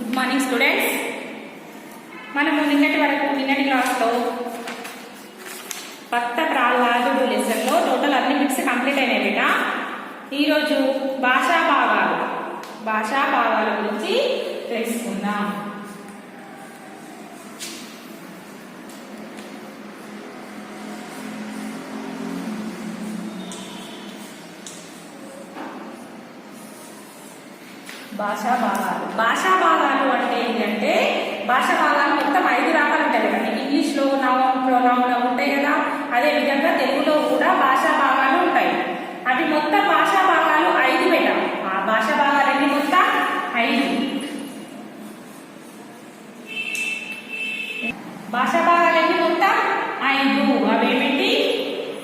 Good morning students. మనము నిన్నటి క్లాస్లో భక్త ప్రహ్లాదుడు లెసన్లో టోటల్ అన్ని బిట్స్ కంప్లీట్ అయినాయి బిడ్డ. ఈరోజు భాషా భావాల గురించి తెలుసుకుందాం. భాషా భాగాలు అంటే ఏంటంటే భాషా భాగాలు మొత్తం 5 రకాలు ఉంటాయి కదా. ఇంగ్లీష్లో నౌన్ ప్రొనౌన్ ఉంటాయి కదా, అదే విధంగా తెలుగులో కూడా భాషా భాగాలు ఉంటాయి. అవి మొత్తం భాషా భాగాలు 5 బిడ్డ. ఆ భాషా భాగాలు ఎన్ని మొత్తం 5. భాషా భాగాలు ఎన్ని మొత్తం 5. అవేమిటి?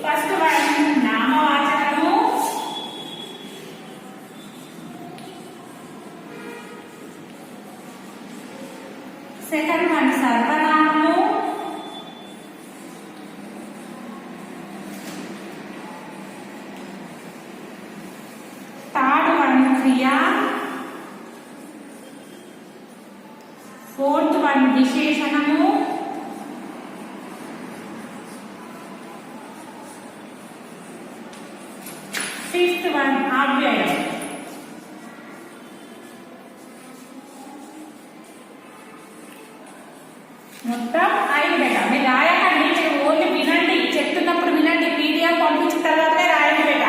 ఫస్ట్ వన్ నామవాచకము, సెకండ్ వన్ సర్వనామము, థర్డ్ వన్ క్రియ, ఫోర్త్ వన్ విశేషణము, ఫిఫ్త్ వన్ అవ్యయం. మొత్తం 5 బేట. మీరు రాయకండి, మీరు ఓన్లీ వినండి, చెప్తున్నప్పుడు వినండి. పీడిఎఫ్ పంపించిన తర్వాతనే రాయండి బేట,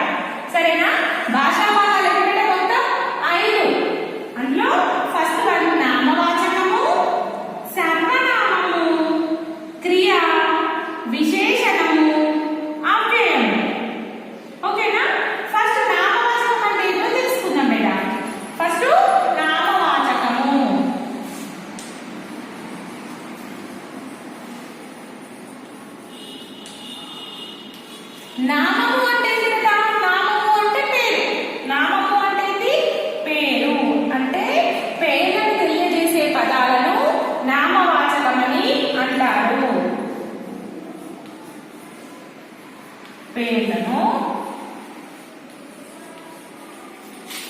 సరేనా? భాషా భాగాలు ఎన్ని బేట? మొత్తం 5. అందులో ఫస్ట్ వన్ నామవాచకము, సర్వనామము, క్రియ, విశేషణము, అవ్యయం. ఓకేనా? ఫస్ట్ నామవాచకం అంటే ఏంటో తెలుసుకుందాం బేట. ఫస్ట్ నామవాచకము. నామము అంటే ఏంటి? నామము అంటే పేరు. నామము అంటే ఏంటి? పేరు. అంటే పేర్లను తెలియజేసే పదాలను నామవాచకమని అంటారు. పేర్లను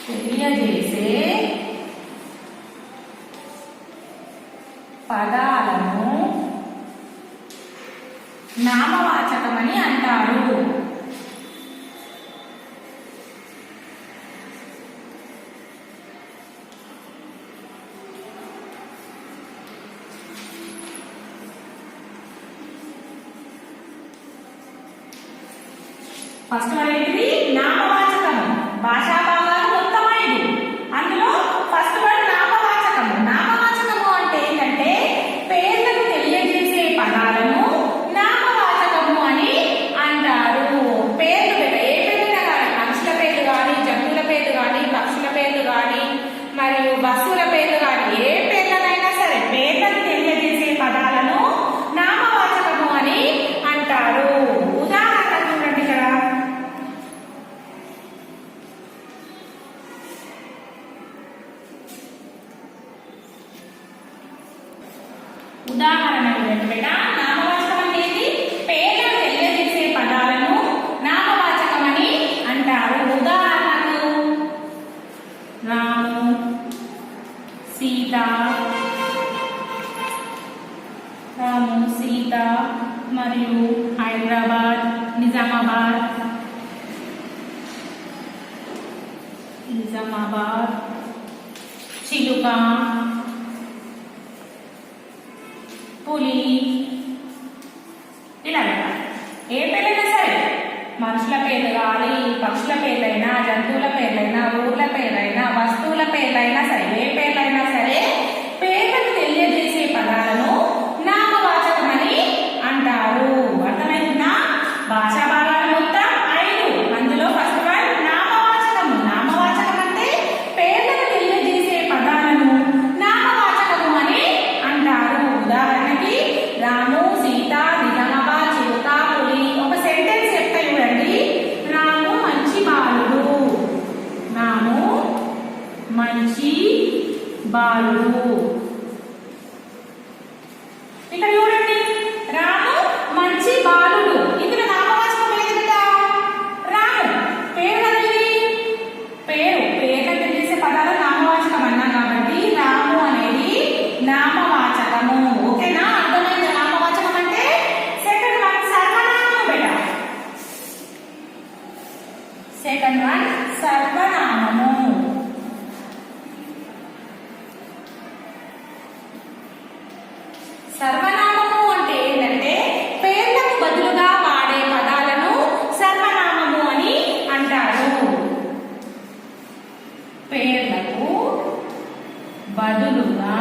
తెలియజేసే పదాలను నామవాచకమని అంటారు. ఫస్ట్ వన్ ఏంటిది? నామవాచకము. భాషా భాగాలు మొత్తం 5. అందులో ఫస్ట్ వన్ నామవాచకము. నామవాచకము అంటే ఏంటంటే పేర్లను తెలియజేసే పదాలను నామవాచకము అని అంటారు. పేర్లు బేట, ఏ పేర్లైనా కానీ, మనుషుల పేర్లు కానీ, జంతువుల పేర్లు కానీ, పక్షుల పేర్లు కానీ, మరియు వస్తువుల పేర్లు కానీ, ఏ పేర్లనైనా సరే పేర్లను తెలియజేసే పదాలను నామవాచకము అని అంటారు. ఉదాహరణ చూడండి ఇక్కడ. ఉదాహరణ చూడండి బేట. నామవాచకం అనేది పేర్లను తెలియజేసే పదాలను నామవాచకం అని అంటారు. ఉదాహరణకు రాము, సీత, మరియు హైదరాబాద్, నిజామాబాద్, చిలుక, పులి. ఇలా ఏ పేర్లైనా సరే, మనుషుల పేర్లు కానీ, పక్షుల పేర్లైనా, జంతువుల పేర్లైనా, ఊర్ల పేర్లైనా, వస్తువుల పేర్లైనా సరే, ఏ పేర్లైనా సరే పేర్లను తెలియజేసే పదాలను నామవాచకమని అంటారు. అర్థమైందా? భాషా భాగాలు మొత్తం 5. అందులో ఫస్ట్ వన్ నామవాచకము. నామవాచకం అంటే పేర్లను తెలియజేసే పదాలను నామవాచకము అని అంటారు. ఉదాహరణకి రాము, సీత, నిజామాబాద్, చిలుక, పులి. ఒక సెంటెన్స్ చెప్తా చూడండి. రాము మంచి బాలుడు. రాము మంచి బాలుడు. ఇక్కడ చూడండి, రాము మంచి బాలుడు. ఇందులో నామవాచకం ఏది కదా? రాము. పేరు అనేది పేరు. పేరు తెలిసే పదాలు నామవాచకం అన్నాం కాబట్టి రాము అనేది సెకండ్ వన్ సర్వనామము. సర్వనామము అంటే ఏంటంటే పేర్లకు బదులుగా వాడే పదాలను సర్వనామము అని అంటారు. పేర్లకు బదులుగా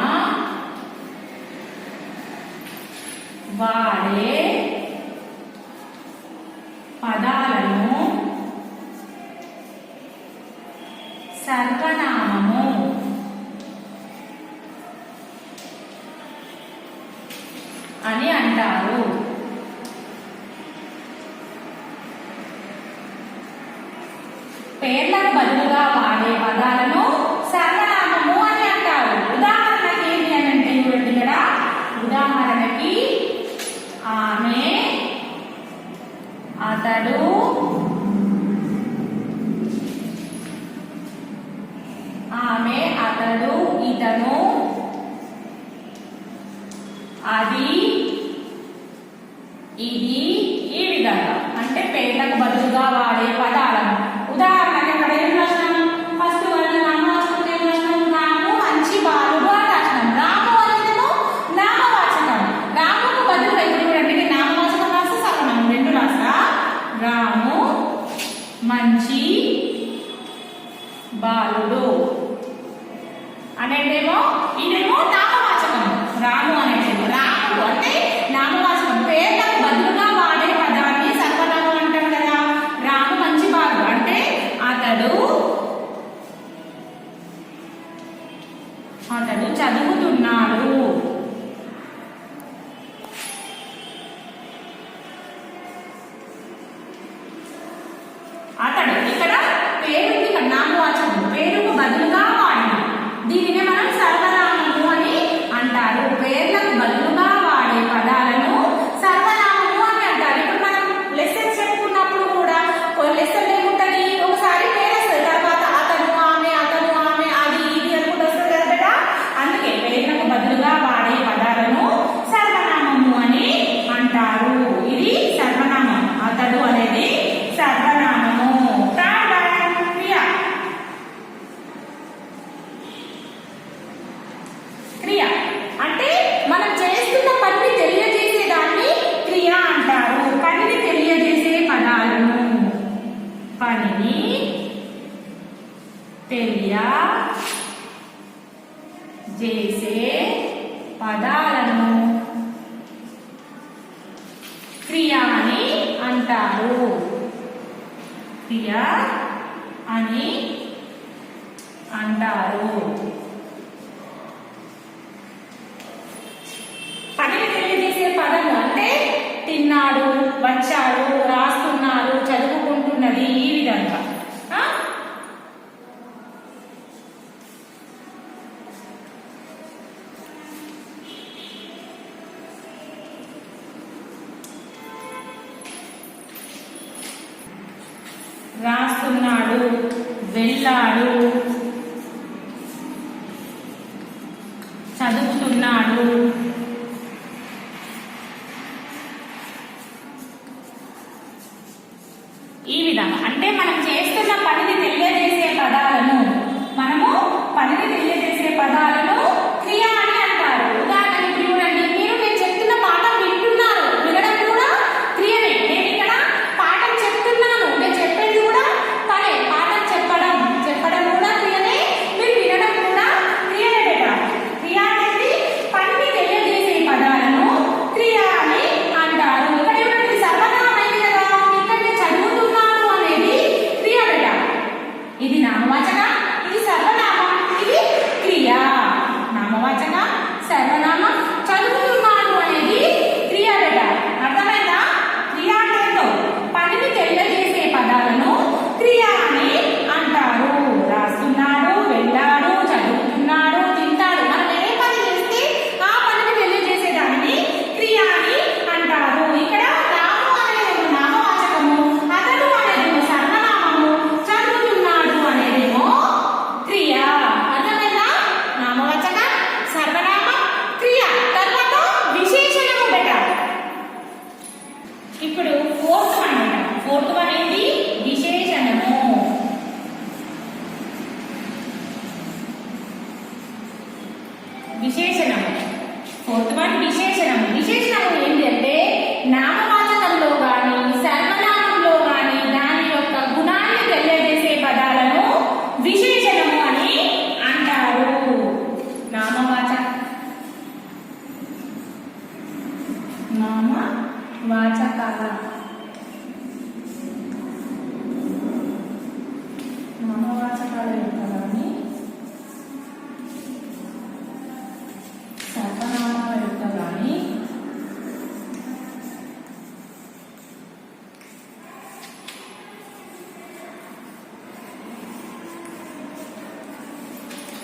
వాడే పదాలను సర్వనామము అని అంటారు. పేర్లకు బదులుగా వాడే పదాలను సర్వనామము అని అంటారు. ఉదాహరణకి ఏంటి అని అంటే చూడండి ఇక్కడ, ఉదాహరణకి ఆమె, అతడు, ఆమె, అతడు, ఇతను, అది, ఇది, ఈ విధంగా అంటే పేర్లకు బదులుగా వాడే పదాలను. ఉదాహరణకి ఇక్కడ ఏం రాసినాం? ఫస్ట్ వన్ నామవాచకం ఏం రాసినాం? రాము మంచి బాలుడు అని రాసినాం. రాము అనేదేమో నామవాచకం. రాముకు బదులుగా ఇప్పుడు చూడండి, నామవాచకం రాస్తే సర్వనామం రెండు రాస్తా. రాము మంచి బాలుడు అనేదేమో, ఇదేమో నామవాచకం. రాము అనేదేమో, రాము అంటే నామవాచకం. పేర్లకు బదులుగా వాడే పదాన్ని సర్వనామం అంటాం కదా. రాము మంచి బాలుడు అంటే అతడు చదువుతున్నాడు. అతడు ఇక్కడ పేరు, ఇక్కడ నామవాచకం, పేరుకు బదులుగా వాడిన దీనినే మనం సర్వనామము అని అంటారు. పేర్లకు బదులుగా వాడే పదాలను సర్వనామము అని అంటారు. ఇప్పుడు మనం లెసన్స్ చెప్పుకున్నప్పుడు కూడా లెసన్ ఏముంటది, ఒకసారి పేరు వస్తుంది, తర్వాత అతను, ఆమె, అది, ఇది అనుకుంటూ వస్తుంది కదా బేటా. అందుకే పేర్లకు బదులుగా వాడే పదాలను సర్వనామము అని అంటారు. ఇది సర్వనామం. అతడు అనేది సర్వనామము. క్రియ అంటే మనం చేస్తున్న పనిని తెలియజేసేదాన్ని క్రియ అంటారు. పనిని తెలియజేసే పదాలను, పనిని తెలియజేసే పదాలను క్రియ అని అంటారు. క్రియ అని అంటారు. పనిని తెలియజేసే పదము అంటే తిన్నాడు, వచ్చాడు, రాస్తున్నారు, చదువుకుంటున్నది, ఈ విధంగా. రాస్తున్నాడు, వెళ్ళాడు, చదువుతున్నాడు, ఈ విధంగా. అంటే మనం చేస్తున్న పనిని తెలియజేసే పదాలను, క్రియ అని అంటారు. ఉదాహరణకి చూడండి, నేను చెప్తున్న పాఠం వింటున్నారు, వినడం కూడా క్రియనే. నేను ఇక్కడ పాఠం చెప్తున్నాను, నేను చెప్పేది కూడా పనే. పాఠం చెప్పడం కూడా క్రియనే, మీరు వినడం కూడా క్రియనే బేటా. క్రియ అనేది పనిని తెలియ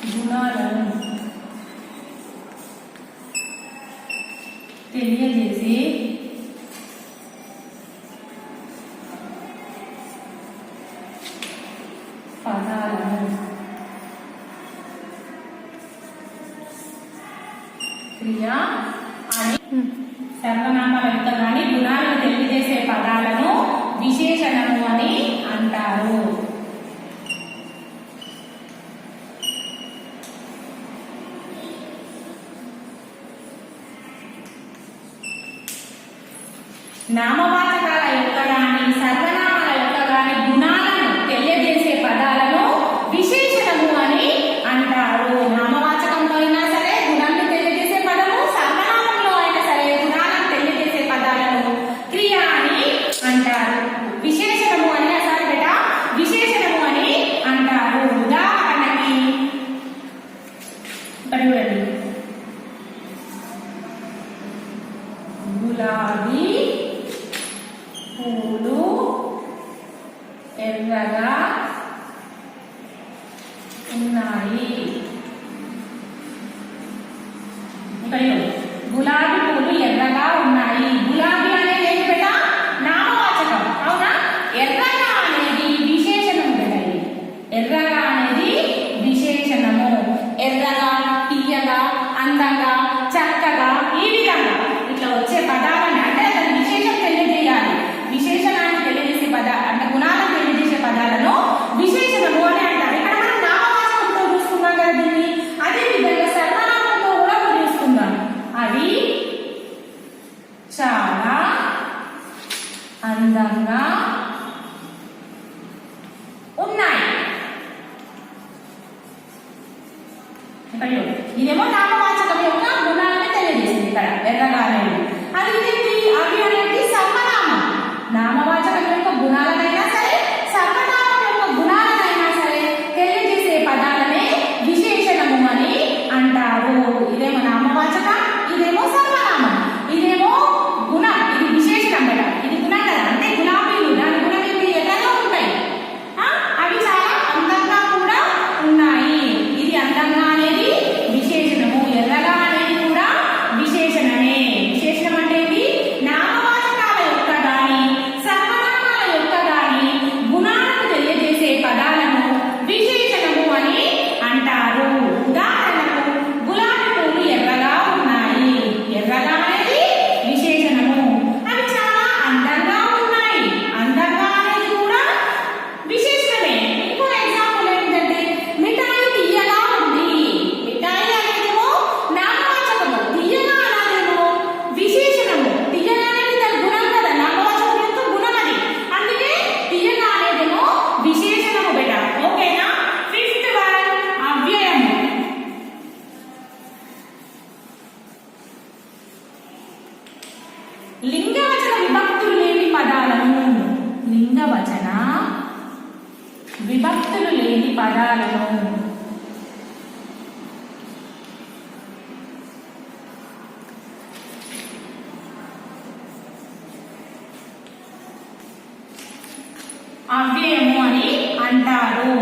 గుణాలను తెలియజేసి పదాలను క్రియ అని సర్వనామాల యొక్క కానీ గుణాలను తెలియజేసే పదాలను విశేషణము అని అంటారు. నామవాచకాల యొక్క కానీ సర్వనామాల యొక్క కానీ గుణాలను తెలియజేసే పదాలను విశేషణము అని అంటారు. నామవాచకంలో అయినా సరే గుణాలను తెలియజేసే పదము, సర్వనామంలో అయినా సరే గుణాలను తెలియజేసే పదాలను క్రియ అని అంటారు. విశేషణము అని అసలు బేట విశేషణము అని అంటారు. ఉదాహరణకి ఇక్కడ చూడండి, గులాబీ పూలు ఎర్రగా ఉన్నాయి. గులాబీ పూలు ఎర్రగా ఉన్నాయి. గులాబీ అనేది ఏంటి బేట? నామవాచకం, అవునా? ఎర్రగా అనేది విశేషణము బేట. ఎర్రగా అనేది విశేషణము. ఎర్రగా, తీయగా, అందంగా, చక్కగా, ఈ విధంగా ఇట్లా వచ్చే పదాలను అంటే అతను విశేషం తెలియజేయాలి. విశేషణాన్ని తెలియజేసే అంటే గుణాలను తెలియజేసే పదాలను విశేషణము అని అంటారు. ఇక్కడ మనం నామవాచకంతో చూసుకున్నాం కదా దీన్ని. అదే విధంగా సర్వనామంతో కూడా చూసుకుందాం. అవి చాలా అందంగా ఉన్నాయి. ఇదేమో నామవాచకం యొక్క గుణాలను తెలియజేసింది ఇక్కడ ఎర్రగా అనేది. అది అవి అనేది సర్వనామం. నామవాచకం యొక్క గుణాలనైనా సరే సర్వనామం యొక్క గుణాలనైనా సరే తెలియజేసే పదాలనే విశేషణము అని అంటారు. ఇదేమో నామవాచకం, ఇదేమో సర్వనామం. ఇదేమో గుణం, ఇది విశేషణం కదా. ఇది గుణం కదా, అంటే గులాబీలు దాని గుణం ఏంటి? ఎర్రగా ఉంటాయి. అవి చాలా అందంగా కూడా ఉన్నాయి. ఇది అందంగా అనేది విశేషణము, ఎర్రగా అనేది కూడా విశేషణమే. విశేషణం అంటే ఏంటి? నామవాచకాల యొక్క గాని సర్వనామాల యొక్క గాని గుణాలను తెలియజేసే పదాలను విశేషణము అని అంటారు. ఉదాహరణకు గులాబీ పూలు ఎర్రగా ఉన్నాయి. ఎర్రగా అనేది విశేషణము. అవి చాలా అందంగా ఉన్నాయి. అందంగా అనేది కూడా విశేషణమే. ఇంకో ఎగ్జాంపుల్ ఏంటంటే మిఠాయి తీయగా ఉంది. మిఠాయి అనేదేమో నామవాచకము, తీయగా అనేదేమో విశేషణము. తీయగా అనేది దాని గుణం కదా, నామవాచకం యొక్క గుణం అది. అందుకే తీయగా అనేదేమో విశేషణము బేట. ఓకేనా? Fifth one అవ్యయము. లింగవచన విభక్తులు లేని పదాలను, లింగవచన విభక్తులు లేని పదాలను అవ్యయము అని అంటారు.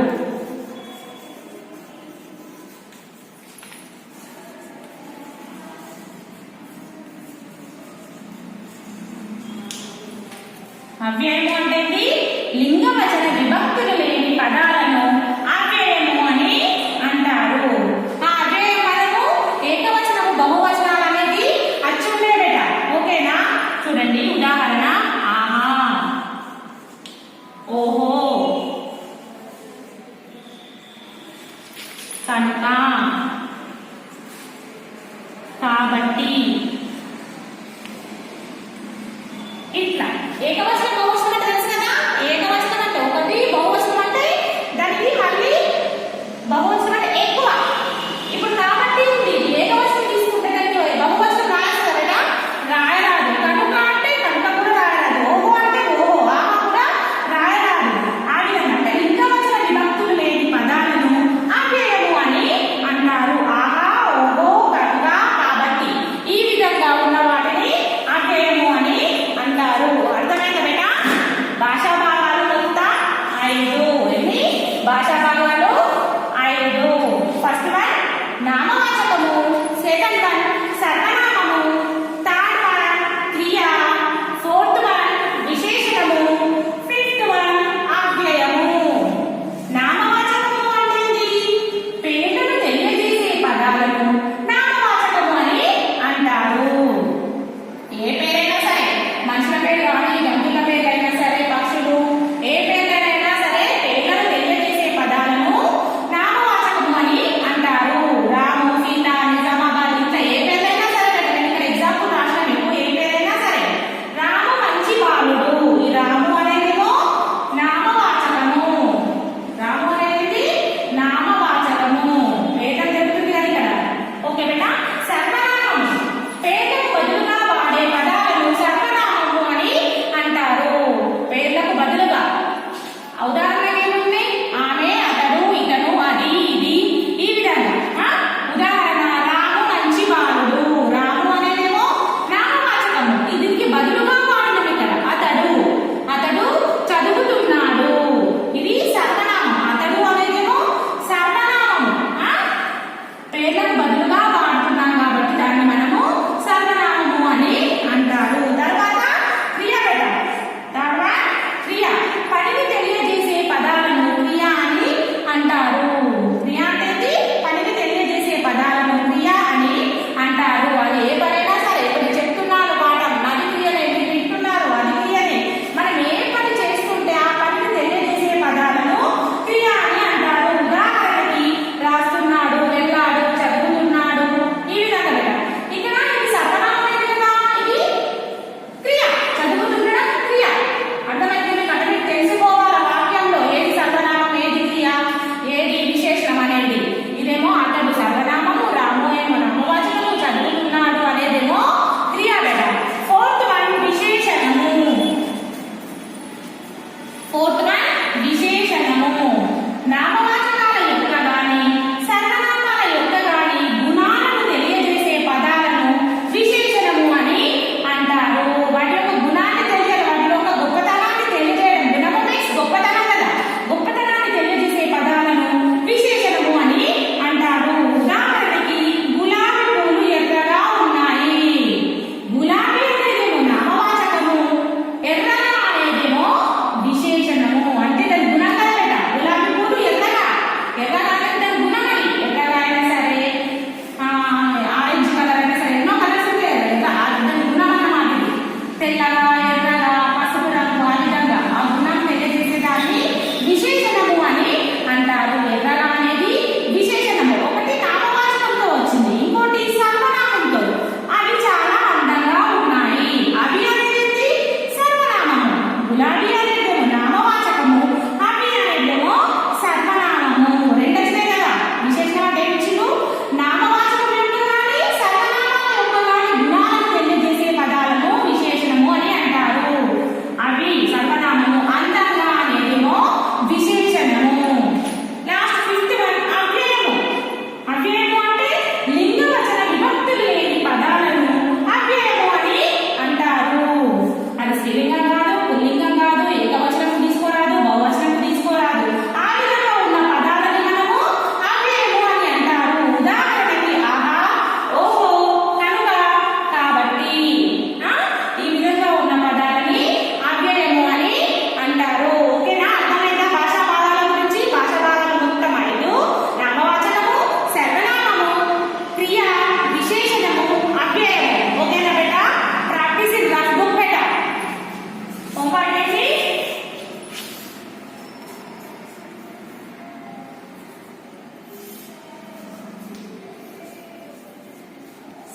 అవ్యయము అంటే లింగవచన విభక్తులు లేని పదాలను అవ్యయము అని అంటారు. ఆ అవ్యయ పదము ఏకవచనము, బహువచనాలు అనేది అచ్చుండే బేట. ఓకేనా? చూడండి ఉదాహరణ, ఆహా, ఓహో, కనుక, కాబట్టి. ఇట్లా ఏకవచనం బహువచనం అంటే తెలుసు కదా. ఏకవచనం అంటే ఒకటి, బహువచనం అంటే దానికి మళ్ళీ బహువచనం అంటే ఎక్కువ. ఇప్పుడు కాబట్టి ఉంది, ఏకవచనం తీసుకుంటే దానికి బహువచనం రాయచ్చు కదా, రాయరాదు. కనుక అంటే కనుక కూడా రాయరాదు. ఓహో అంటే ఓహో, ఆహా కూడా రాయరాదు. ఆ విధంగా అంటే లింగవచన విభక్తులు లేని పదాలను అవ్యయము అని అన్నారు. ఆహా, ఓహో, కనుక, కాబట్టి. ఈ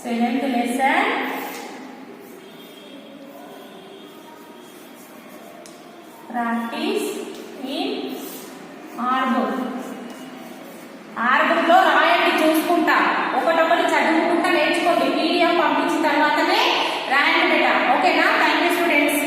Seventh lesson. Practice in R-book. R-book లో రాయండి చూసుకుంటా, ఒకటొకటి చదువుకుంటా నేర్చుకోండి. PDF పంపించిన తర్వాతనే రాయండి బేటా. ఓకేనా? Thank you students.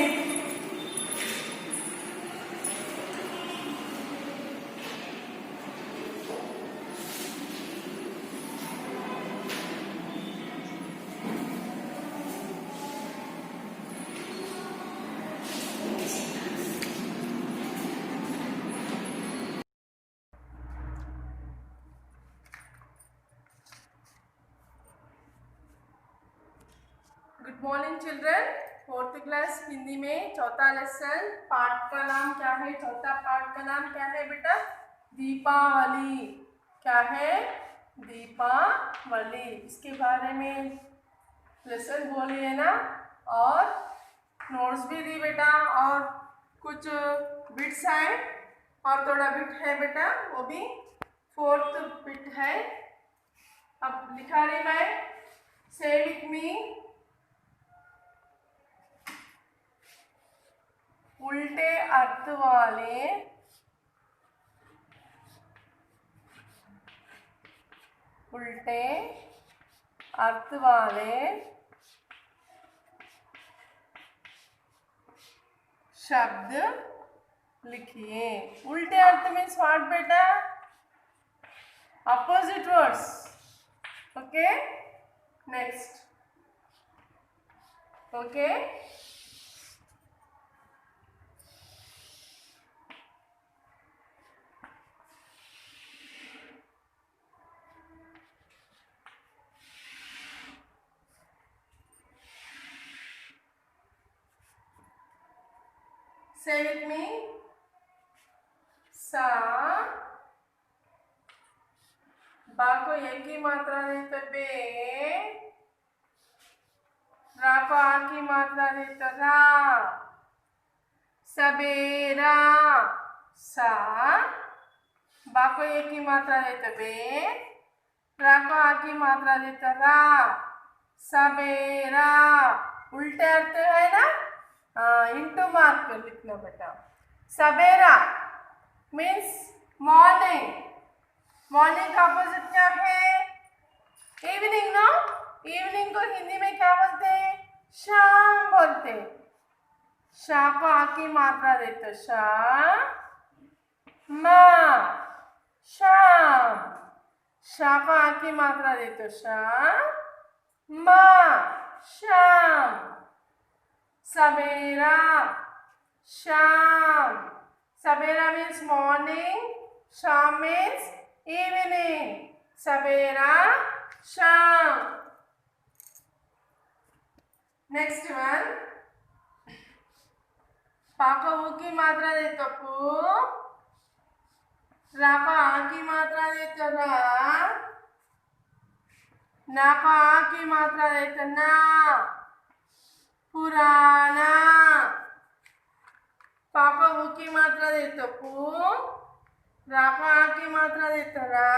Good morning children. Fourth class Hindi में चौथा लेसन पाठ का नाम क्या है? चौथा पाठ का नाम क्या है बेटा? दीपावली। क्या है? दीपावली। इसके बारे में लेसन बोलिए ना, और नोट्स भी दी बेटा, और कुछ बिट्स है और थोड़ा बिट है बेटा, वो भी फोर्थ बिट है। अब लिखा रही मैं, से विथ मी। उल्टे अर्थ वाले शब्द लिखिए। उल्टे अर्थ मीन्स व्हाट बेटा? Opposite words. Okay, next. Okay, say with me. सा, बा को एक ही मात्रा देते बे, रा को आ की मात्रा देते रा, सबेरा। सा, बा को एक ही मात्रा देते बे, रा को आ की मात्रा देते रा, सबेरा। उल्टे अर्थ है ना, इंटू मार्क कर लिखना बेटा। सबेरा मीन्स मॉर्निंग। मॉर्निंग का अपोजिट क्या है? Evening no. इवनिंग को हिंदी में क्या बोलते हैं? शाम बोलते हैं। शा को आ की मात्रा देते शा, मा, शाम। शा को आ की मात्रा देते शा, मा, शाम। सबेरा, शाम। सबेरा मीन्स मॉर्निंग, शाम मीन्स इवनिंग। सबेरा, शाम। नेक्स्ट वन, पा को ऊ की मात्रा देते पू, रा को आ की मात्रा देते रा, ना को आ की मात्रा देते ना, पुराना। पा को ऊ की मात्रा देते पू, रा को आ की मात्रा देते रा,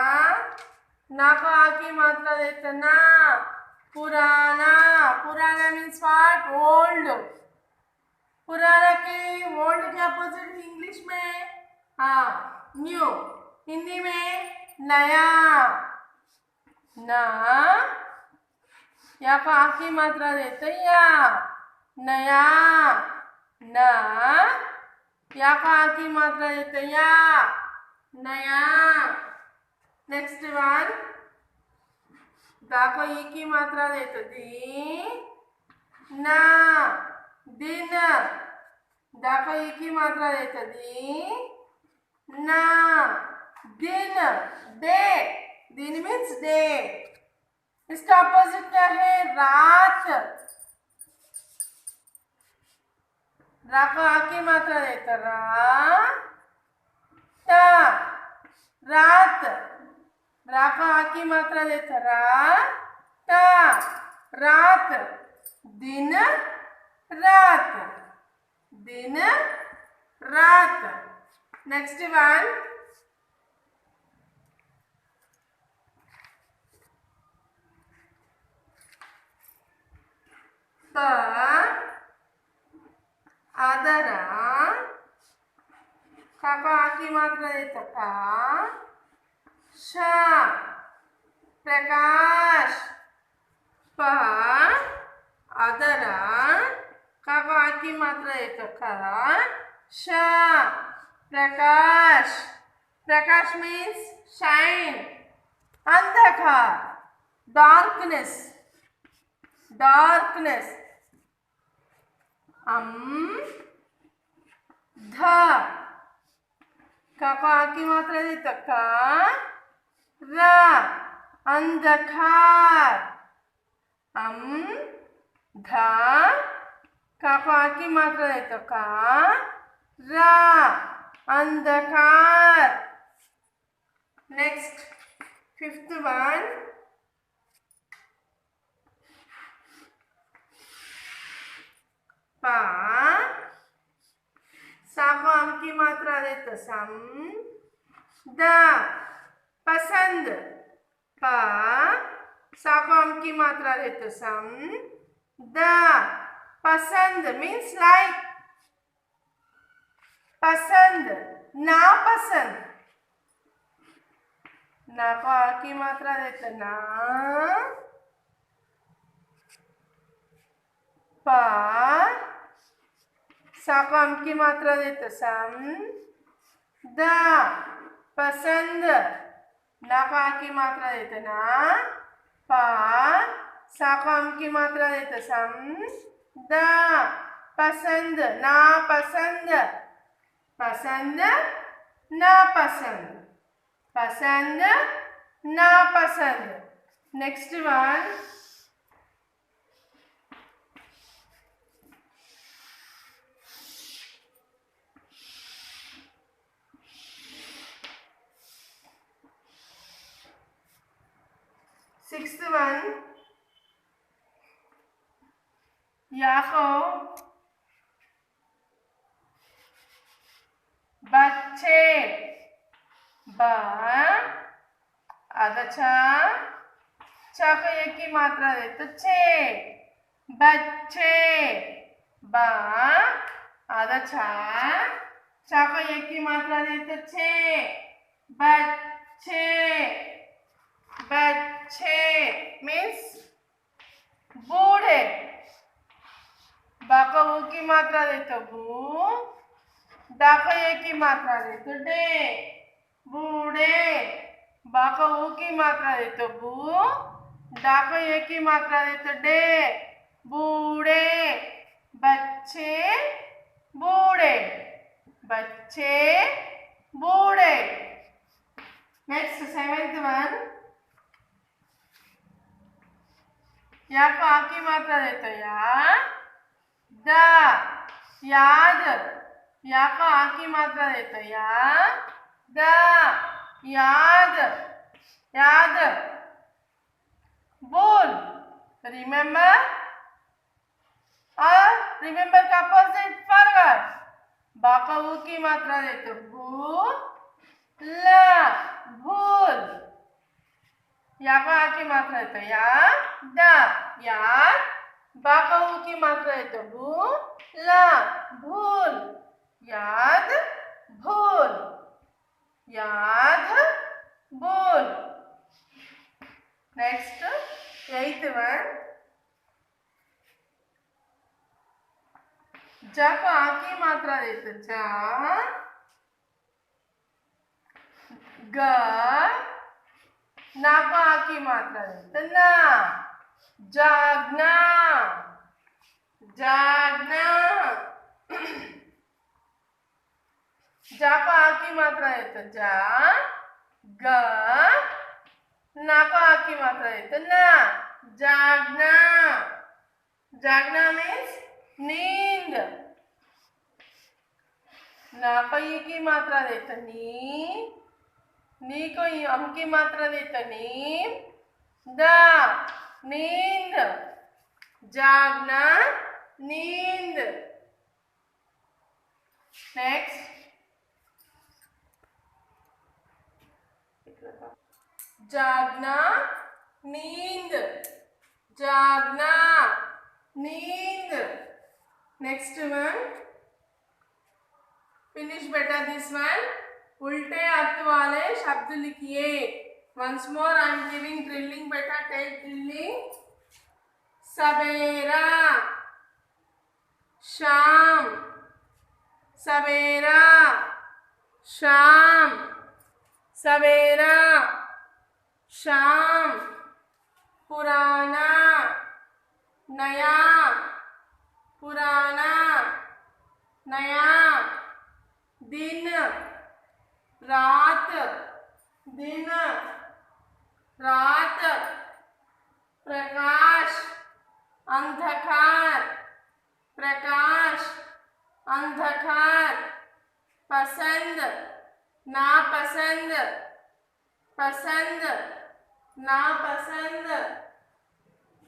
ना को आ की मात्रा देते ना, पुराना। पुराना मीन्स व्हाट? ओल्ड। पुराना के ओल्ड के अपोजिट इंग्लिश में हाँ न्यू, हिंदी में नया। ना, या को आ की मात्रा देते या, नया। ना, या को आ की मात्रा देते या, नया। नेक्स्ट वन, दा को ई की मात्रा देते दी, ना, दिन। दा को ई की मात्रा देते दी, ना, दिन, डे। दिन मीन्स डे। इसका अपोजिट क्या है? रात। रा को आ की मात्रा देते रा, ता, रात। रा को आ की मात्रा देते रा, ता, रात। दिन, रात। दिन, रात। नेक्स्ट वन, त आदर काको आकी मात्रा देता का श प्रकाश प आदर काको आकी मात्रा देता का श प्रकाश प्रकाश means shine अंधकार darkness darkness ध काको आकी मात्रा देता का र अंधकार ध काको आकी मात्रा देता का र अंधकार नेक्स्ट फिफ्थ वन पा सा को आम की मात्रा देता सम द पसंद प सा को आम की मात्रा देता सम द पसंद मीन्स लाइक पसंद नापसंद ना को आ की मात्रा देता ना प सा को आम की मात्रा देता सम द पसंद ना को आ की मात्रा देता ना प सा को आम की मात्रा देता सम द पसंद ना पसंद पसंद ना पसंद पसंद ना पसंद नेक्स्ट वन सिक्स्थ वन याको बच्चे ब आधा छ को एक की मात्रा दे तो छे बच्चे ब आधा छ को एक की मात्रा दे तो छे बच्चे बच्चे मीन्स बूढ़े ब को ऊ की मात्रा दे तो बू दा को एक की मात्रा दे तो डे बूढ़े बा को ऊ की मात्रा दे तो बू डा को एक की मात्रा दे तो डे बूढ़े बच्चे बूढ़े बच्चे बूढ़े नेक्स्ट सेवेंथ वन या को आ की मात्रा दे तो या द याद या को आ की मात्रा दे तो या द याद याद बोल रिमेम्बर और रिमेम्बर का अपोजिट फॉरवर्ड बा को ऊ की मात्रा दे तो भू ल भूल या को आ की मात्रा दे तो या द याद बा को ऊ की मात्रा दे तो भू ल भूल याद भूल याद बोल नेक्स्ट एथ वन जा को आ की मात्रा देते जा ग ना को आ की मात्रा देते ना जागना जागना जा को आ की मात्रा है तो जा ग ना को आ की मात्रा है तो ना जागना जागना मीन्स नींद ना को ई की मात्रा दे तो नी को अम की मात्रा दे तो नीम द नींद जागना नींद नेक्स्ट जागना नींद जागना नींद. Next one. Finish बेटा this one. उल्टे अर्थ वाले शब्द लिखिए. Once more I am giving drilling बेटा. Take drilling. सवेरा, शाम, सवेरा, शाम, सवेरा, शाम, पुराना, नया, पुराना, नया, दिन, रात, दिन, रात, प्रकाश, अंधकार, प्रकाश, अंधकार, पसंद, नापसंद, पसंद, नापसंद,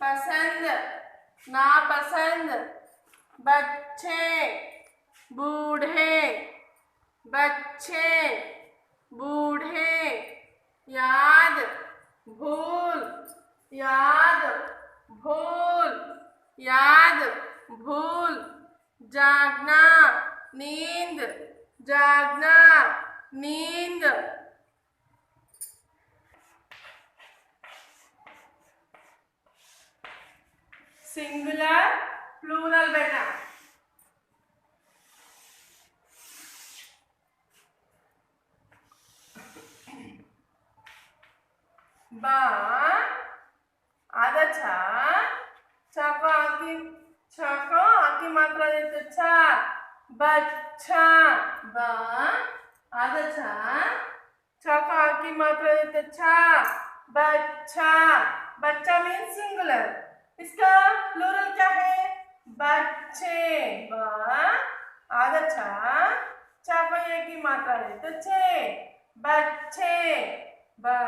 पसंद, नापसंद, बच्चे, बूढ़े, बच्चे, बूढ़े, याद, भूल, याद, भूल, याद, भूल, जागना, नींद, जागना, नींद. सिंगुलर प्लूरल बेटा. बा आधा छा छको आकी मात्रा देते छा बच्चा. बा आधा छा छको आकी मात्रा देते छा बच्चा. बच्चा मीन्स सिंगुलर. इसका प्लूरल क्या है? बच्चे. बा आधा छा को ये की मात्रा देते छे बच्चे. बा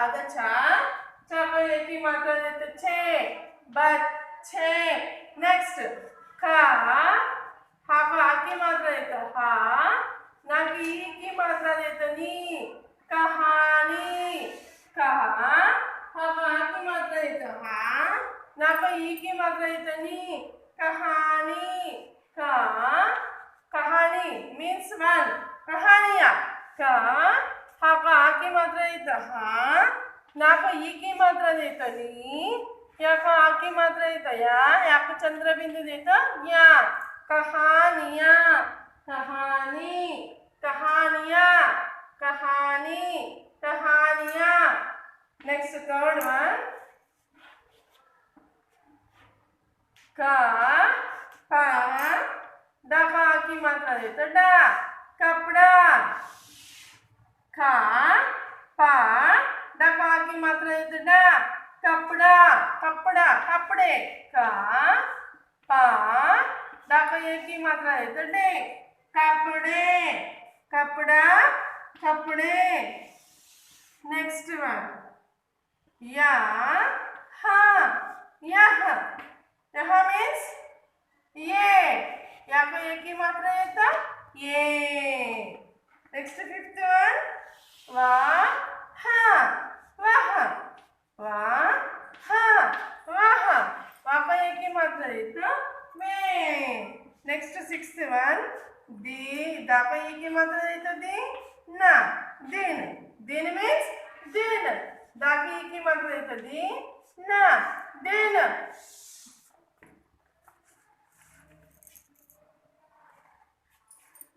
आधा छा को ये की मात्रा देते छे बच्चे. नेक्स्ट खा को आकी मात्रा देते हा ना की ई की मात्रा देते नी कहानी. कहा हा को आकी मात्रा देते हा ना को ई की मात्रा देते नी कहानी. का कहानी मीन्स वन कहानियाँ. का हा को आकी मात्रा देते हा ना को ई की मात्रा देते नी या को आकी मात्रा देते या को चंद्र बिंदु देते या. कहानियाँ, कहानी, कहानियाँ, कहानी, कहानियाँ. नेक्स्ट थर्ड वन का पा डा का की मात्रा देते डा कपड़ा. खा पा डा का की मात्रा देते डा कपड़ा. कपड़ा कपड़े. का पा डा का ये की मात्रा देते डे कपड़े. कपड़ा कपड़े. नेक्स्ट वन या हा यह. यह मीन्स ये. या को एक ही मात्रा देता ये. नेक्स्ट फिफ्थ वन वह वह वह को एक ही मात्रा देता में. नेक्स्ट सिक्स्थ वन दी दा को एक ही मात्रा देता दी ना दिन. दिन मीन्स दिन. दा की एक ही मात्रा देता दी ना दिन.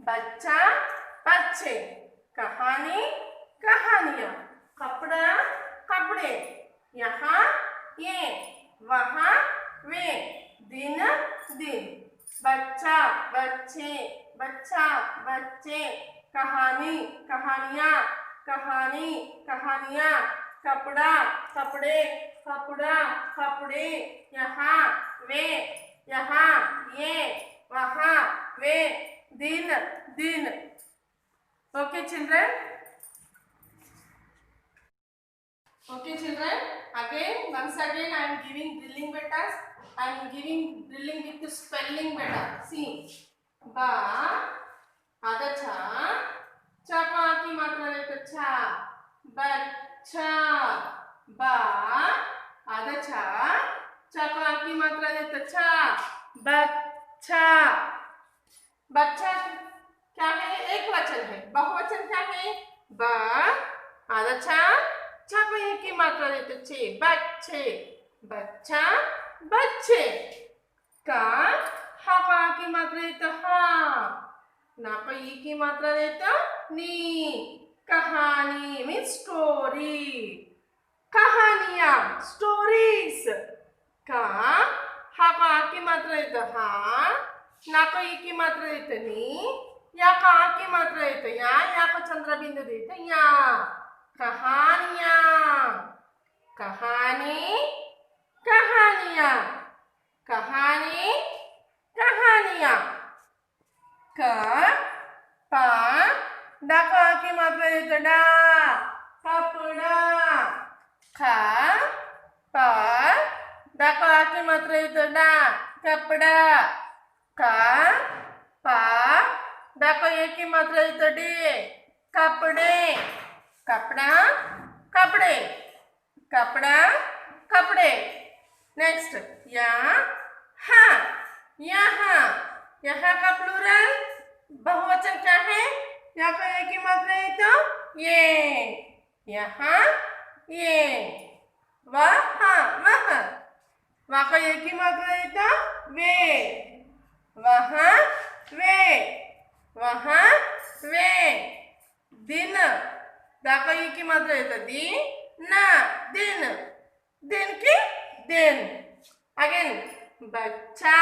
बच्चा बच्चे. कहानी कहानियाँ. कपड़ा कपड़े. यहाँ ये वहाँ वे. दिन दिन. बच्चा बच्चे बच्चा बच्चे. कहानी कहानियाँ कहानी कहानियाँ. कपड़ा कपड़े कपड़ा कपड़े. यहाँ वे यहाँ ये वहाँ वे. दिन दिन. Okay children. Okay children. Again once again I am giving drilling betas. I am giving drilling with the spelling beta. See ba आधा चा को आकी मात्रा लेते छा बच्चा. बा आधा चा को आ की मात्रा देते छा, बच्चा। बच्चा क्या है? एक वचन है। बहुवचन क्या है? ब। आधा छा, छा को एक की मात्रा देते छे, बच्चे। बच्चा, बच्चे। का, हा को आ की मात्रा देते हा, ना को ई की मात्रा देते नी। कहानी मीन्स स्टोरी, कहानियां, स्टोरीज। का, हा को आ की मात्रा देते हा, ना को ई की मात्रा देते नी, या का आ की मात्रा देते या को चंद्र बिंदु देते या। कहानियां, कहानी, कहानियां, कहानी, कहानियां। क, प, डा को आ की मात्रा देते डा, कपड़ा। ख, प, डा को आ की मात्रा देते डा, कपड़ा। क, प, डा को एक की मात्रा देते डे, कपड़े। कपड़ा, कपड़े, कपड़ा, कपड़े। नेक्स्ट यहाँ, यहाँ, यहाँ का प्लूरल बहुवचन क्या है? यहाँ का एक ही मात्रा है तो ये, यहाँ ये, वहाँ वहाँ का एक ही मात्रा है तो वे, वहाँ वे, वहाँ वे। दिन, दा का एक ही मात्रा है तो दी ना, दिन, दिन की दिन। अगेन बच्चा,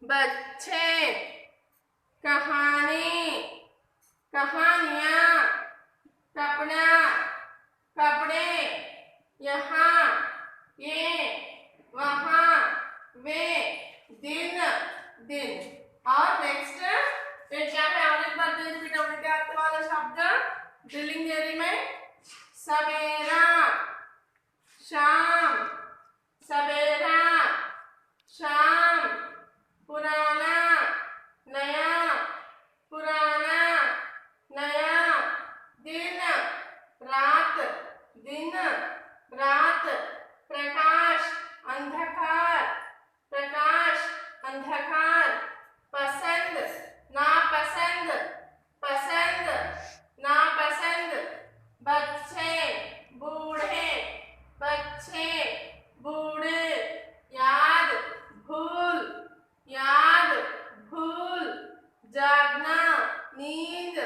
बच्चे, कहानी, कहानियां, कपड़ा, कपड़े, यहाँ ये, वहाँ वे, दिन, दिन। और नेक्स्ट फिर क्या है? और एक बार रिपीट करने वाला शब्द ड्रिलिंग थियरी में, सवेरा, शाम, सवेरा, शाम, पुराना, नया, पुराना, नया, दिन, रात, दिन, रात, प्रकाश, अंधकार, प्रकाश, अंधकार, पसंद, नापसंद, पसंद, नापसंद, बच्चे, बूढ़े, बच्चे, बूढ़े, याद, भूल, याद, भूल, जागना, नींद,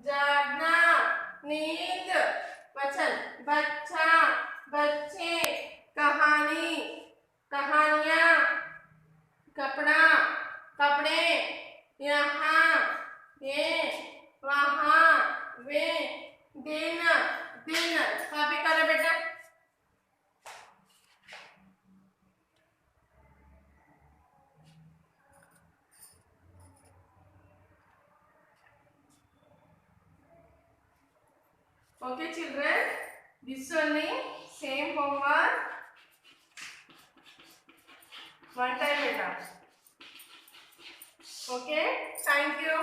जागना, नींद। वचन बच्चा, बच्चे, कहानी, कहानियां, कपड़ा, कपड़े, यहाँ ये, वहाँ वे, दिन, दिन। कॉपी करो बेटा। Okay children, this only same homework one time beta. Okay, thank you.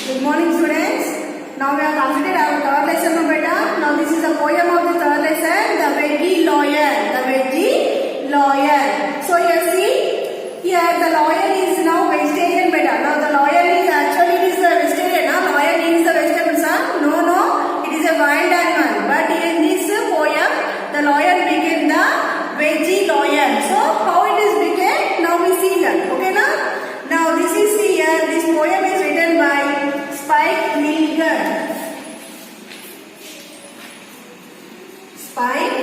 Good morning students. Now we have completed our third lesson no beta. Now this is the poem of the third lesson, The Veggie Lawyer. The Veggie Lawyer. So you see, here the lawyer is now vegetarian beta. Now the lawyer is actually it is a vegetarian. Now lawyer eats the vegetables. No, it is a wild animal. But in this poem, the lawyer became the veggie lawyer. So how it is became? Now we see that. Okay na? Now this is here. This poem is written by Spike Milligan. Spike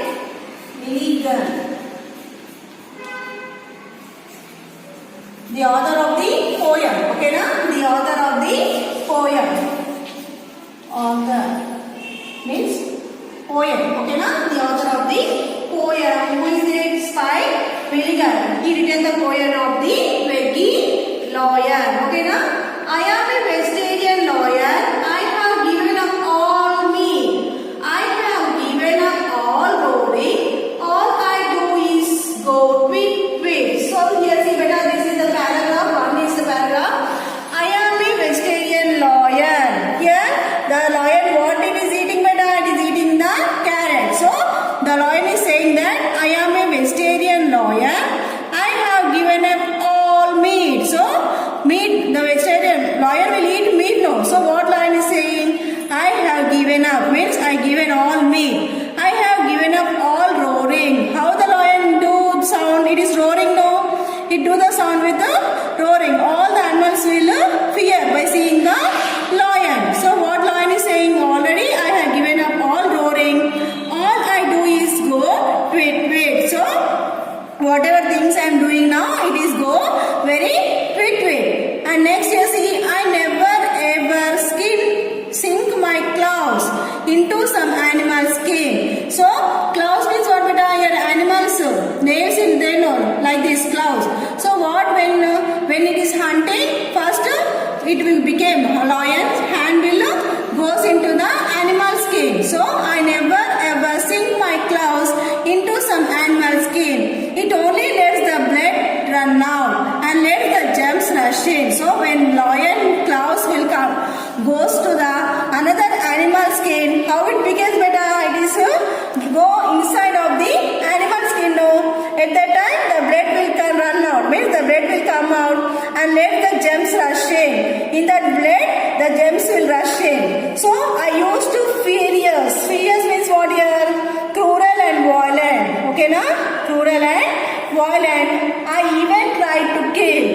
Milligan. The author of the poem. Okay na? The author of the poem. Author means poem. Okay na? The author of the poem. Who is it? Spike Milligan. He written the poem of the veggie lawyer. Okay na? I am a vegetarian lawyer. I have given up all meat. I have given up all roaring. All I do is go with. So here see beta, this is the paragraph. One is the paragraph. I am a vegetarian lawyer. meat, the vegetarian, lion will eat meat, no. So what lion is saying? I have given up, means I given all meat. I have given up all roaring. How the lion do sound? It is roaring, no. It do the sound with the roaring. All the animals will fear by seeing the lion. So what lion is saying? Already I have given up all roaring. All I do is go wait. So whatever things I am doing now, it is go very wait. And next you see, I never ever sink my claws into some animal skin. So claws means what beta? Your animals nails in there, no, like this claws. So what when it is hunting, first it will become a lion's hand will goes into the animal skin. So I never ever sink my claws into some animal skin. It only lets the blood run out and lets the germs rush in. So when lion claws will come, goes to the another animal skin, how it becomes better? It is go inside of the animal skin. No, at that time the blood will come run out. Means the blood will come out and let the germs rush in. In that blood, the germs will rush in. So I used to furious. Furious means what here? Cruel and violent. Okay, na? Cruel and violent. I even tried to kill.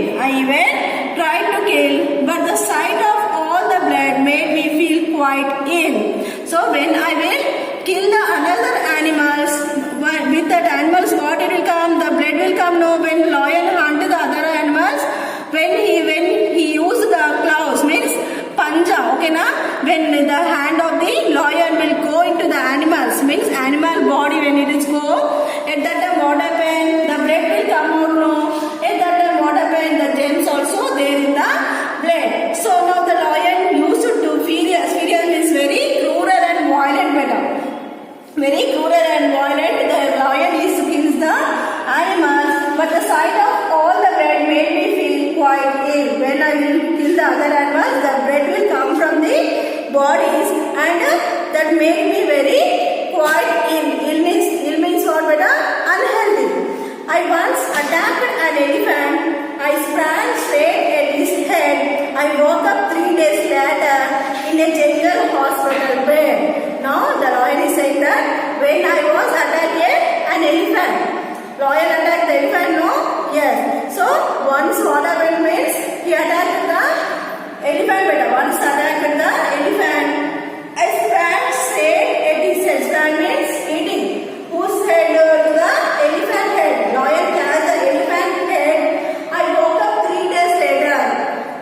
But the sight of all the blood made me feel quite ill. So when I will kill the another animals, with that animals, what it will come? The blood will come. No, when lion hunt the other animals, when he use the claws, means panja, okay na? When the hand of the lion will go into the animals, means animal body, when it is go, at that time what happen? The blood will come out, no? At that time what happen? The germs also there in the blood. So now the lion used to do furious. Furious means very cruel and violent, madam. Very cruel and violent. The lion is to kill the animals, but the sight of all the blood made me feel quite ill. When I will kill the other animals, the blood will come from the bodies, and that made me very quite ill. Ill means what, beta? Unhealthy. I once attacked an elephant. I sprang straight at his head. I woke up 3 days later in a general hospital bed. Now the lion is saying that when I was attacked an elephant. Lion attacked the elephant, no? Yes. So once what happened means he attacked the elephant, but once attacked the elephant, I sprang straight at his head. Sprang means eating. Whose head? To the elephant head. Lion catch the elephant head. I woke up 3 days later.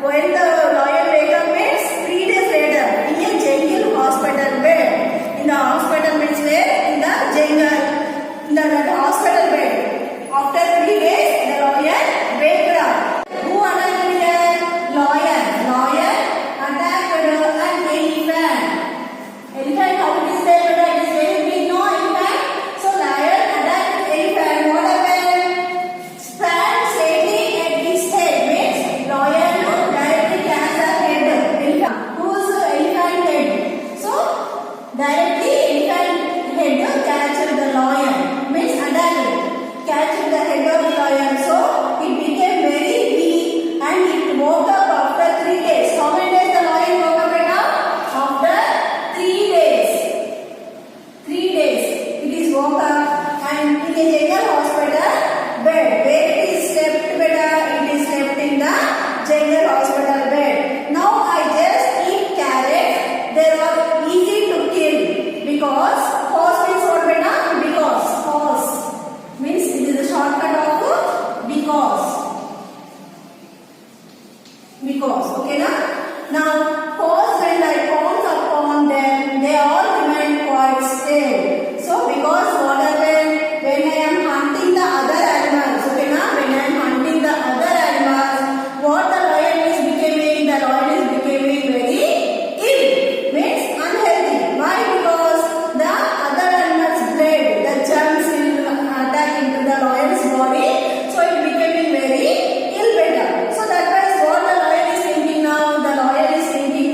When the lion wake up means 3 days later in a jungle hospital bed. In the hospital means where? In the jungle. In the hospital bed. After 3 days, the lion waked up. Who attacked here? Lion. Lion attacked an elephant. Elephant, how it is there? It is very big, no elephant. So lion attacked elephant. What happened? Sprang straightly at his head. Means lion directly catch the head. Elephant. Whose elephant head? So directly elephant head catch the lion. Means attacked. Catch the head of the lion. So it became very weak and it woke up after 3 days. How many days the lion woke up now? After 3 days. 3 days. It is woke up and in a general hospital bed. Where it is slept better? It is slept in the general hospital bed. Now I just eat carrot. They are easy to kill because horse means what better? Because horse means it is a shortcut of because. Okay na? Now horse, when I pounce upon them, they all remain quite still. So because what happened when I am hunting the other animals, okay na? When I am hunting the other animals, what the lion is becoming? The lion is becoming very ill, means unhealthy. Why? Because the other animals' blood, the germs will attack into the lion's body, so it becoming very ill better. So that was what the lion is thinking now. The lion is thinking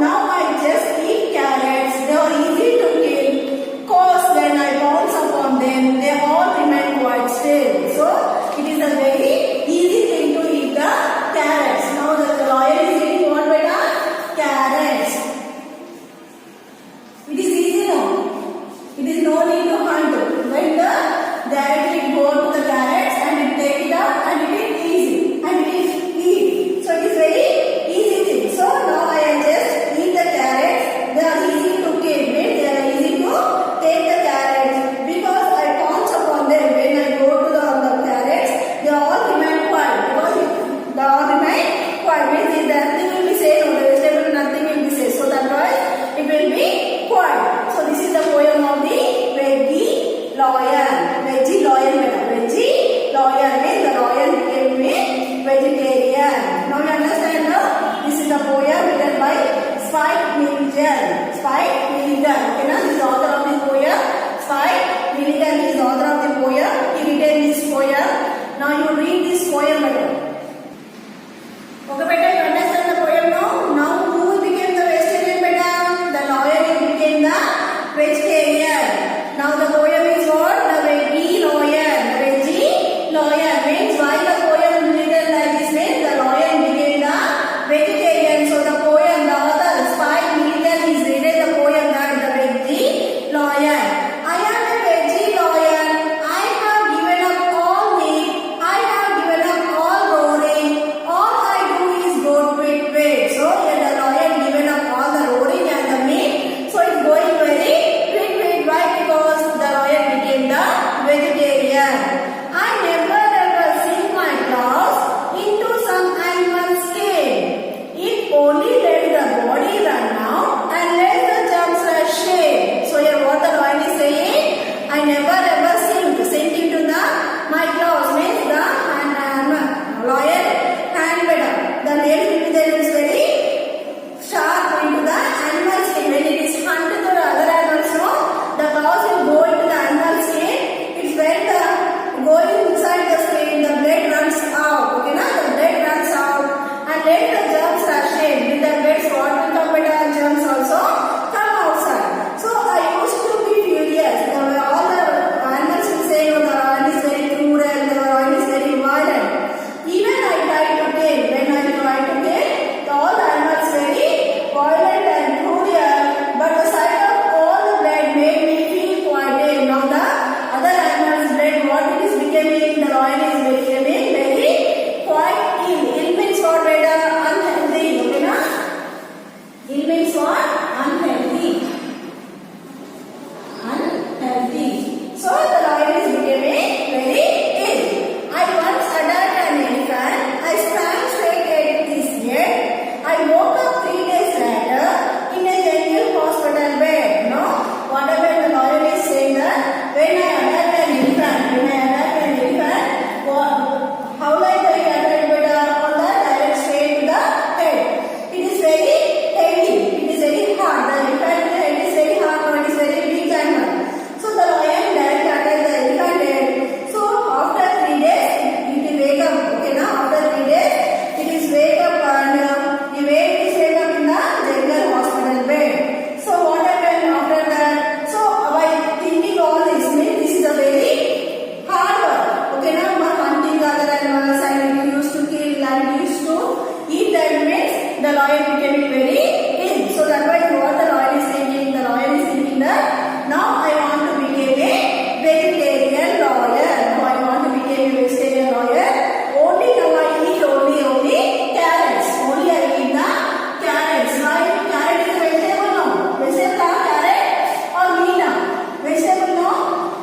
now I just eat carrots. They are easy to kill. Cause when I bounce upon them, they all remain quite still. So it is a very easy thing to eat the carrots. Now the lion is eating what, beta? Carrots. It is easy now. It is no need to hunt. When the directly go to the carrots and it take it out and it is easy and it is eat. So it is very easy thing. So now I just eat the carrots. They are easy to kill. They are easy to take the carrots because I pounce upon them. When I go to the carrots, they all remain quiet because they all remain quiet. Means nothing will be said. No, the vegetable nothing will be said. So that why it will be quiet. So this is the poem of the veggie lion. Veggie lion, veggie lion means the lion became vegetarian. Now you understand now? This is the poem written by Spike Milligan. Spike Milligan. Okay, now this is the author of this poem. Spike Milligan is the author of the poem. He written this poem. Now you read this poem better. Okay, better you understand the poem now? Now who became the vegetarian, better? The lion became the vegetarian. Now the poem is what? The veggie lion. The veggie lion means why the poem written like this means the lion became the vegetarian. So the poem, the author Spike Milligan is written the poem that the veggie lion. I am a veggie lion. I have given up all meat. I have given up all roaring. All I do is go quick. So here the lion given up all the roaring and the meat. So it's going very quick. Why? Because the lion became the vegetarian. I never ever sink my claws into some animal's skin. It only let the body run out and let the germs rush in. So here what the lion is saying? I never ever sink into my claws means the lion hand better. The nail will be there is very sharp into the animal skin. When it is hunted to the other animals, no, the claws will go into the animal skin. It's when the going inside the skin, the blood runs out. Okay, now the blood runs out and let the germs rush in. With the blood, what will come better? Germs also come outside. So I used to be furious. All the animals will say, oh, the lion is very cruel, the lion is very violent. Even I tried to kill. When I tried to kill, all the animals very violent and cruel. But the sight of all the blood made me feel quite ill. Now the other animals' blood, what it is becoming, the lion is becoming very quite ill. Ill means what, better? Unhealthy. Okay, na? Ill means what? Unhealthy. Unhealthy. So the lion is becoming very ill. I once attacked an elephant. I sprang straight at his head. I woke up 3 days later in a jungle hospital bed. No? Whatever the lion is saying that when I attacked an elephant, how like I attacked better on the direct straight to the head. It is very heavy. It is very hard. The elephant head is very hard or it is very big animal. So the lion direct attacked the elephant head. So after 3 days, it will wake up. Okay, now after 3 days, it is wake up and it is wake up in the jungle hospital bed. So what happened after that? So by thinking all this means this is a very hard work. Okay, now hunting other animals and we used to kill and we used to eat that means the lion became very ill. So that's why what the lion is thinking. The lion is thinking that now I want to become a vegetarian lion. Now I want to become a vegetarian lion. Only now I eat only carrots. Only I eat the carrots. Why? Carrot is a vegetable now. Vegetable now, carrot or meat now? Vegetable now?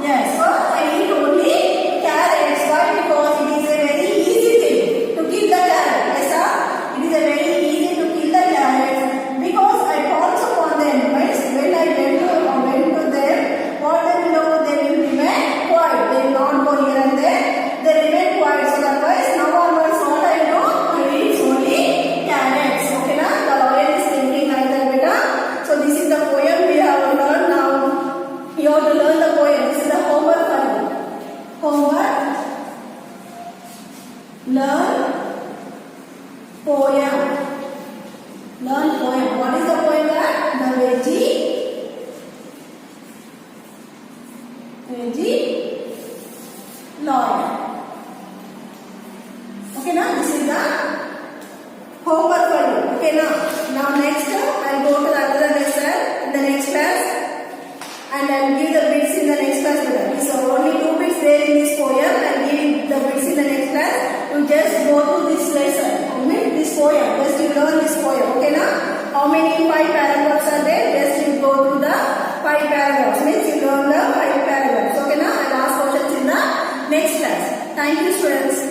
Yes. So I eat only carrots. Why? Because it is a very easy thing to kill the carrot. Yes, sir? It is a very easy to kill the carrots because I pounce upon them. When I went to them, what they will do? They will remain quiet. They will not go here and there. They remain quiet. So otherwise, now onwards, what I do? I eat only carrots. Okay, now the lion is thinking like that, beta. So this is the poem we have learned now. You have to learn the poem. This is the homework for you. Homework. Learn poem. Learn poem. What is is the poem that? The veggie lawyer. Okay, now this is the homework for you. Okay, now next I'll go to the other lesson in the next class, and I'll give the bits in the next class. So only 2 bits there in this poem. I'll give the bits in the next class. You just go to this lesson. I mean this poem. Just you learn this poem. Okay, now how many 5 paragraphs are there? Just you go to the 5 paragraphs. Means you learn the 5 paragraphs. Okay, now I'll ask questions in the next class. Thank you, students.